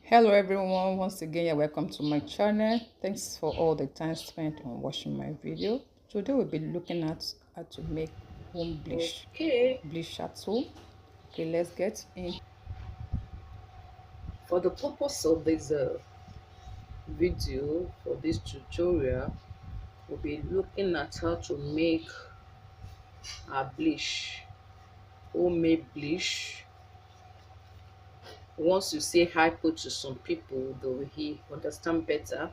Hello everyone, once again you're welcome to my channel. Thanks for all the time spent on watching my video. Today we'll be looking at how to make home bleach tool. Okay, let's get in. For the purpose of this video, for this tutorial, we'll be looking at how to make our bleach, homemade bleach. Once you say hypo to some people, they will understand better,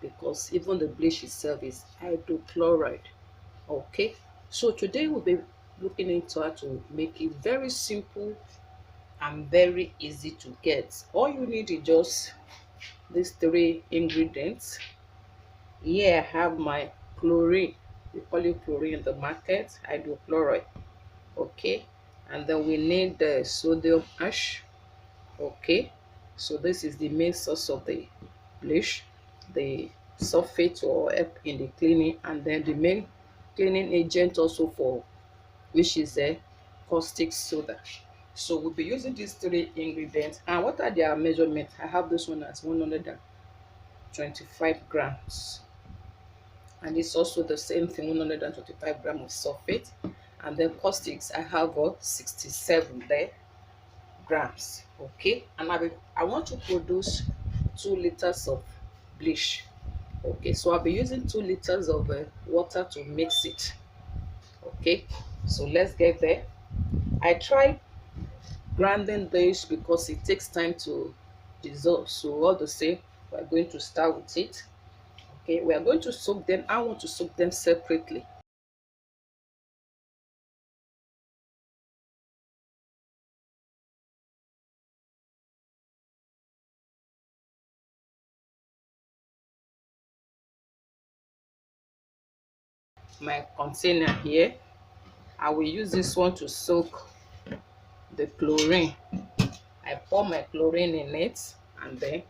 because even the bleach itself is hydrochloride. Okay, so today we'll be looking into how to make it very simple and very easy to get. All you need is just these three ingredients. Here I have my chlorine. We call it chlorine in the market, hydrochloride. Okay, and then we need the sodium ash. Okay, so this is the main source of the bleach, the sulfate or help in the cleaning, and then the main cleaning agent also for which is a caustic soda. So we'll be using these three ingredients. And what are their measurements? I have this one as 125 grams, and it's also the same thing, 125 grams of sulfate. And then caustics, I have 67 there grams. Okay, and I want to produce 2 liters of bleach. Okay, so I'll be using 2 liters of water to mix it. Okay, so let's get there. I tried grinding this because it takes time to dissolve, so all the same we're going to start with it. Okay, we are going to soak them. I want to soak them separately. My container here, I will use this one to soak the chlorine. I pour my chlorine in it, and then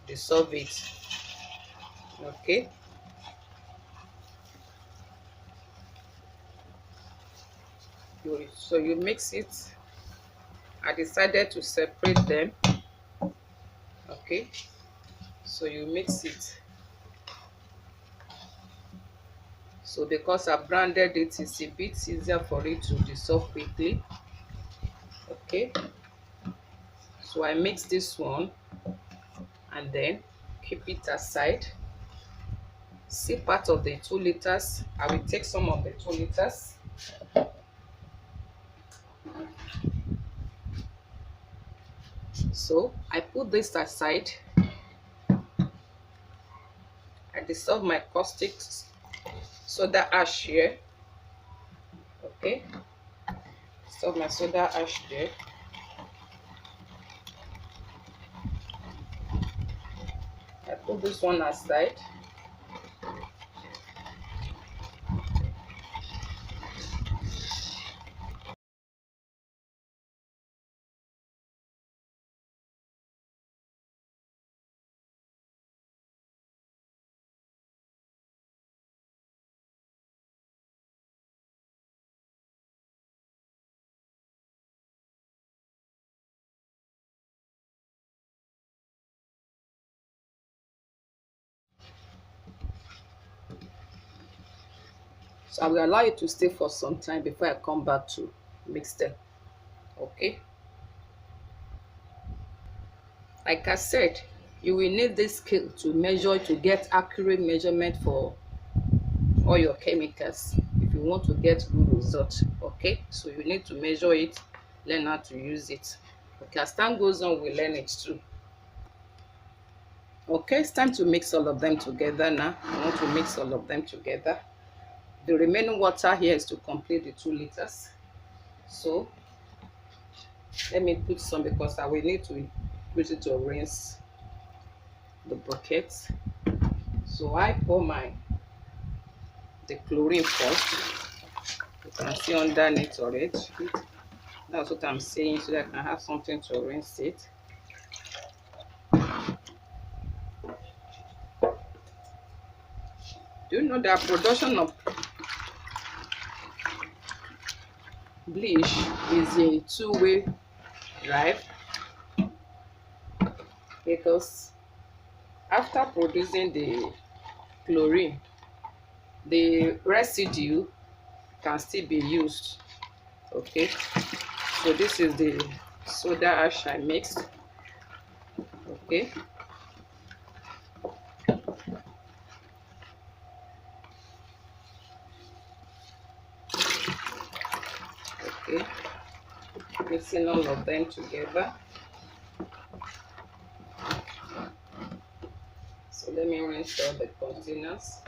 dissolve it. Okay, so you mix it. I decided to separate them. Okay, so you mix it. So because I've branded it, it's a bit easier for it to dissolve quickly. Okay, so I mix this one and then keep it aside. See part of the 2 liters. I will take some of the 2 liters. So I put this aside. I dissolve my caustic soda ash here. Okay, dissolve my soda ash there. I put this one aside. So I will allow it to stay for some time before I come back to mix them. Okay, like I said, you will need this scale to measure, to get accurate measurement for all your chemicals if you want to get good results. Okay, so you need to measure it, learn how to use it. Okay, as time goes on, we learn it too. Okay, it's time to mix all of them together now. I want to mix all of them together. The remaining water here is to complete the 2 liters. So let me put some, because I will need to put it to rinse the bucket. So I pour the chlorine first. You can see underneath already. That's what I'm saying, so that I can have something to rinse it. Do you know that production of bleach is a two-way drive? because after producing the chlorine, the residue can still be used. Okay, so this is the soda ash I mixed. Okay, okay, mixing all of them together. So let me rinse all the containers.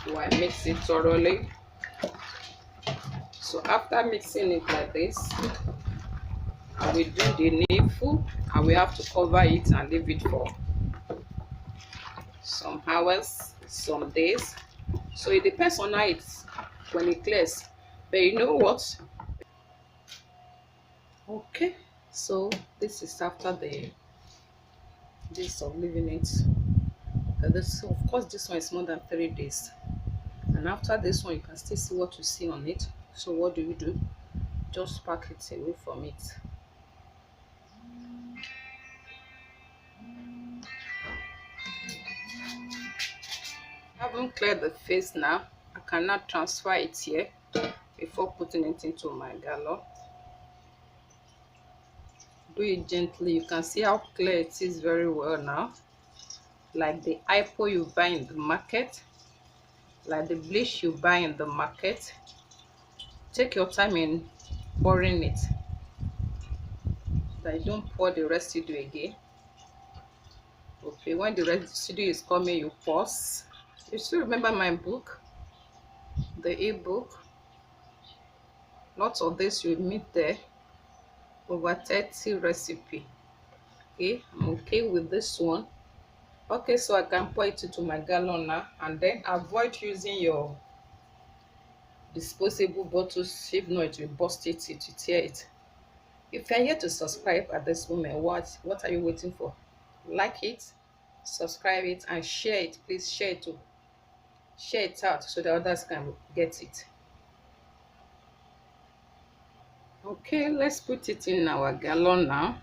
So I mix it thoroughly. So after mixing it like this, I will do the needful, and we have to cover it and leave it for some hours, some days. So it depends on how it's when it clears. But you know what? Okay, so this is after the days of leaving it. This, of course, this one is more than 3 days. And after this one, you can still see what you see on it. So what do? Just pack it away from it. I haven't cleared the face now. I cannot transfer it here before putting it into my gallon. Do it gently. You can see how clear it is very well now. Like the hypo you buy in the market, like the bleach you buy in the market. Take your time in pouring it. That you don't pour the residue again. Okay, when the residue is coming, you pause. You still remember my book, the ebook. Lots of this you meet there. Over 30 recipe. Okay, I'm okay with this one. Okay, so I can pour it into my gallon now, and then avoid using your disposable bottles. If not, it will burst it, it will tear it. If you're here to subscribe at this moment, what are you waiting for? Like it, subscribe it, and share it. Please share it too. Share it out so that others can get it. Okay, let's put it in our gallon now.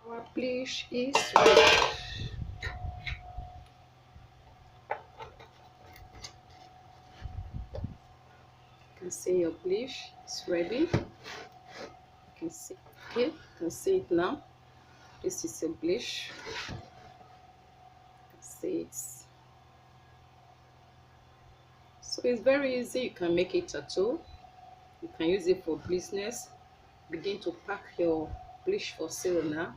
Our bleach is ready. You can see your bleach is ready. You can see here, you can see it now. This is a bleach. You can see it. So it's very easy. You can make it a tool. You can use it for business. Begin to pack your bleach for sale now.